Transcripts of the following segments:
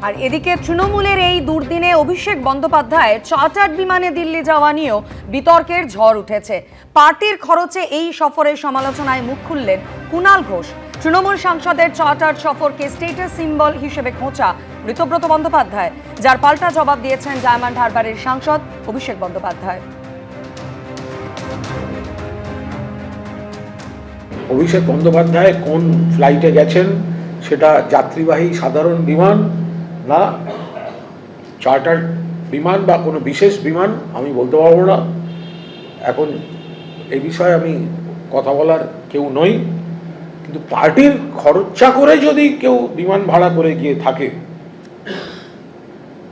আর এদিকে তৃণমূলের এই দুর্দিনে অভিষেক বন্দ্যোপাধ্যায় চার্টার্ড বিমানে দিল্লি যাওয়া নিয়েও বিতর্কের ঝড় উঠেছে। পার্টির খরচে এই সফরের সমালোচনায় মুখ খুললেন কুণাল ঘোষ। তৃণমূল সাংসদের চার্টার্ড সফরকে স্টেটাস সিম্বল হিসেবে খোঁচা ঋতব্রত বন্দ্যোপাধ্যায়, যার পাল্টা জবাব দিয়েছেন ডায়মন্ড হারবারের সাংসদ অভিষেক বন্দ্যোপাধ্যায়। অভিষেক বন্দ্যোপাধ্যায় কোন ফ্লাইটে গেছেন সেটা যাত্রীবাহী সাধারণ বিমান না চার্টার্ড বিমান বা কোনো বিশেষ বিমান আমি বলতে পারবো না। এখন এই বিষয়ে আমি কথা বলার কেউ নই, কিন্তু পার্টির খরচা করে যদি কেউ বিমান ভাড়া করে গিয়ে থাকে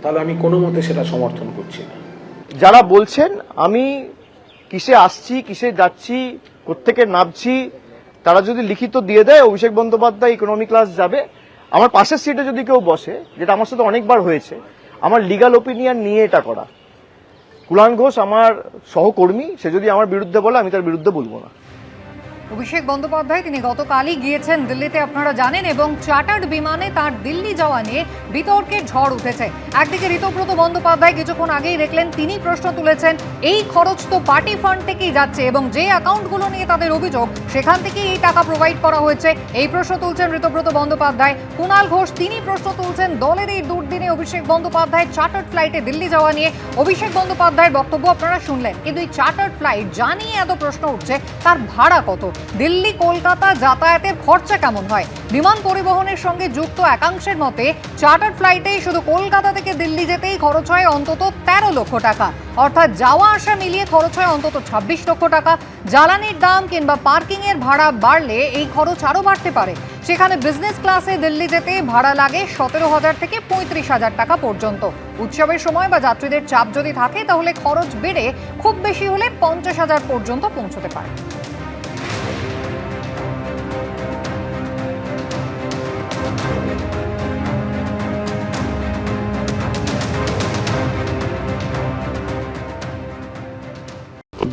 তাহলে আমি কোনো মতে সেটা সমর্থন করছি না। যারা বলছেন আমি কিসে আসছি, কিসে যাচ্ছি, কোত্থেকে নামছি, তারা যদি লিখিত দিয়ে দেয় অভিষেক বন্দ্যোপাধ্যায় ইকোনমি ক্লাস যাবে, আমার পাশের সিটে যদি কেউ বসে, যেটা আমার সাথে অনেকবার হয়েছে, আমার লিগ্যাল ওপিনিয়ন নিয়ে এটা করা। কুণাল ঘোষ আমার সহকর্মী, সে যদি আমার বিরুদ্ধে বলে আমি তার বিরুদ্ধে বলবো না। অভিষেক বন্দ্যোপাধ্যায় তিনি গতকালই গিয়েছেন দিল্লিতে, আপনারা জানেন, এবং চার্টার্ড বিমানে তার দিল্লি যাওয়া নিয়ে বিতর্কের ঝড় উঠেছে। একদিকে ঋতব্রত বন্দ্যোপাধ্যায় কিছুক্ষণ আগেই দেখলেন, তিনি প্রশ্ন তুলেছেন এই খরচ তো পার্টি ফান্ড থেকেই যাচ্ছে এবং যে অ্যাকাউন্টগুলো নিয়ে তাদের অভিযোগ সেখান থেকেই এই টাকা প্রোভাইড করা হয়েছে, এই প্রশ্ন তুলছেন ঋতব্রত বন্দ্যোপাধ্যায়। কুণাল ঘোষ তিনি প্রশ্ন তুলছেন দলের এই দুর্দিনে অভিষেক বন্দ্যোপাধ্যায় চার্টার্ড ফ্লাইটে দিল্লি যাওয়া নিয়ে। অভিষেক বন্দ্যোপাধ্যায়ের বক্তব্য আপনারা শুনলেন, কিন্তু এই চার্টার্ড ফ্লাইট যা নিয়ে এত প্রশ্ন উঠছে তার ভাড়া কত, দিল্লি কলকাতা যাতায়াতের খরচা কেমন হয়? বিমান পরিবহনের সঙ্গে যুক্ত একাংশের মতে চার্টার্ড ফ্লাইটে শুধু কলকাতা থেকে দিল্লি যেতেই খরচ হয় অন্তত 13 লক্ষ টাকা, অর্থাৎ যাওয়া আসা মিলিয়ে খরচ হয় অন্তত 26 লক্ষ টাকা। জ্বালানির দাম কিংবা পার্কিং এর ভাড়া বাড়লে এই খরচ আরো বাড়তে পারে। সেখানে বিজনেস ক্লাসে দিল্লি যেতে ভাড়া লাগে 17,000 থেকে 35,000 টাকা পর্যন্ত। উৎসবের সময় বা যাত্রীদের চাপ যদি থাকে তাহলে খরচ বেড়ে খুব বেশি হলে 50,000 পর্যন্ত পৌঁছতে পারে।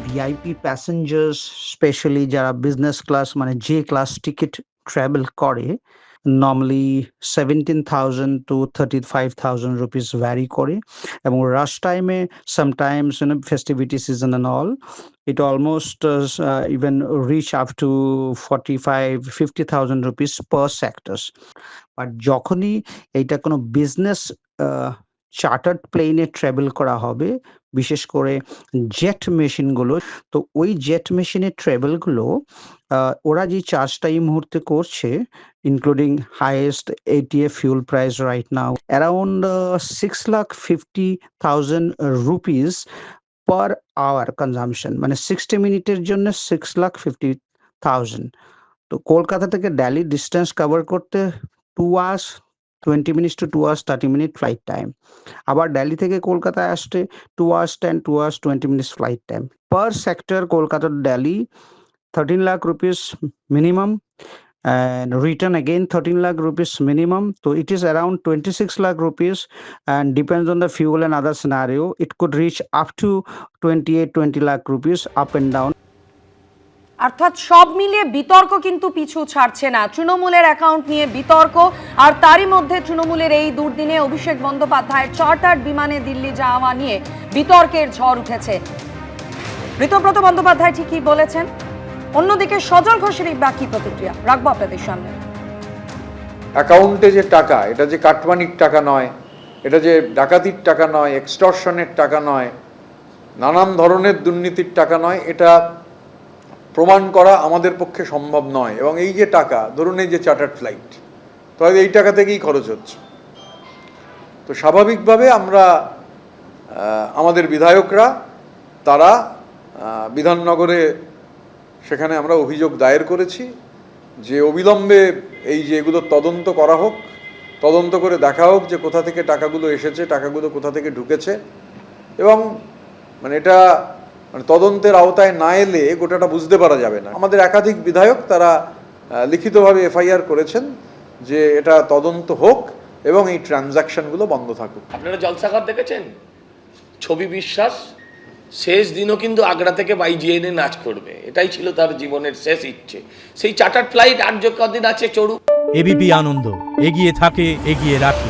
ভিআইপি প্যাসেঞ্জার্স স্পেশালি যারা বিজনেস ক্লাস মানে যে ক্লাস টিকিট ট্রাভেল করে, নর্মালি 17,000 to 35,000 rupees ভ্যারি করে, এবং রাশ টাইমে sometimes festivity season and all it almost even reach up to 45-50,000 rupees per sectors. But যখনই এইটা কোনো বিজনেস চার্টার্ড প্লেনে ট্রাভেল করা হবে, বিশেষ করে জেট মেশিনগুলো, তো ওই জেট মেশিনের ট্রাভেলগুলো ওরা যে চার্জটা এই মুহূর্তে করছে, including highest ATF fuel price right now, around 6,50,000 rupees per hour consumption, মানে 60 মিনিটের জন্য 6,50,000। তো কলকাতা থেকে দিল্লি ডিস্টেন্স কভার করতে 2 hours 20 minutes to 2 hours 30 minute flight time, আবার দিল্লি থেকে কলকাতায় আসতে 2 hours 10 2 hours 20 minutes flight time per sector. Kolkata to Delhi 13 lakh rupees minimum, and return again 13 lakh rupees minimum, so it is around 26 lakh rupees, and depends on the fuel and other scenario, it could reach up to 28-20 lakh rupees up and down. অর্থাৎ সব মিলিয়ে বিতর্ক কিন্তু পিছু ছাড়ছে না। তৃণমূলের account নিয়ে বিতর্ক, আর তারই মধ্যে তৃণমূলের এই দুর্দিনে অভিষেক বন্দ্যোপাধ্যায়ের চার্টার্ড বিমানে দিল্লি যাওয়া নিয়ে বিতর্কের ঝড় উঠেছে। ঋতব্রত বন্দ্যোপাধ্যায় ঠিকই বলেছেন, অন্যদিকে সজল ঘোষের এই বাকি প্রতিক্রিয়া রাখবো আপনাদের সামনে। অ্যাকাউন্টে যে টাকা, এটা যে কাটমানির টাকা নয়, এটা যে ডাকাতির টাকা নয়, এক্সটর্শনের টাকা নয়, নানান ধরনের দুর্নীতির টাকা নয়, এটা প্রমাণ করা আমাদের পক্ষে সম্ভব নয়। এবং এই যে টাকা, ধরুন এই যে চার্টার্ড ফ্লাইট, তাহলে এই টাকা থেকেই খরচ হচ্ছে। তো স্বাভাবিকভাবে আমরা আমাদের বিধায়করা তারা বিধাননগরে সেখানে আমরা অভিযোগ দায়ের করেছি যে অবিলম্বে এই যে এগুলো তদন্ত করা হোক, তদন্ত করে দেখা হোক যে কোথা থেকে টাকাগুলো এসেছে, টাকাগুলো কোথা থেকে ঢুকেছে, এবং মানে এটা মানে তদন্তের আওতায় না এলে গোটাটা বুঝতে পারা যাবে না। আমাদের একাধিক বিধায়ক তারা লিখিতভাবে FIR করেছেন যে এটা তদন্ত হোক এবং এই ট্রানজাকশনগুলো বন্ধ থাকুক। আপনারা জলসাঘর দেখেছেন? ছবি বিশ্বাস শেষ দিনও কিন্তু আগ্রা থেকে YGN নাচ করবে, এটাই ছিল তার জীবনের শেষ ইচ্ছে। সেই চার্টার্ড ফ্লাইট আর যে কদিন আছে চড়ুক। ABP আনন্দ, এগিয়ে থাকে, এগিয়ে রাখে।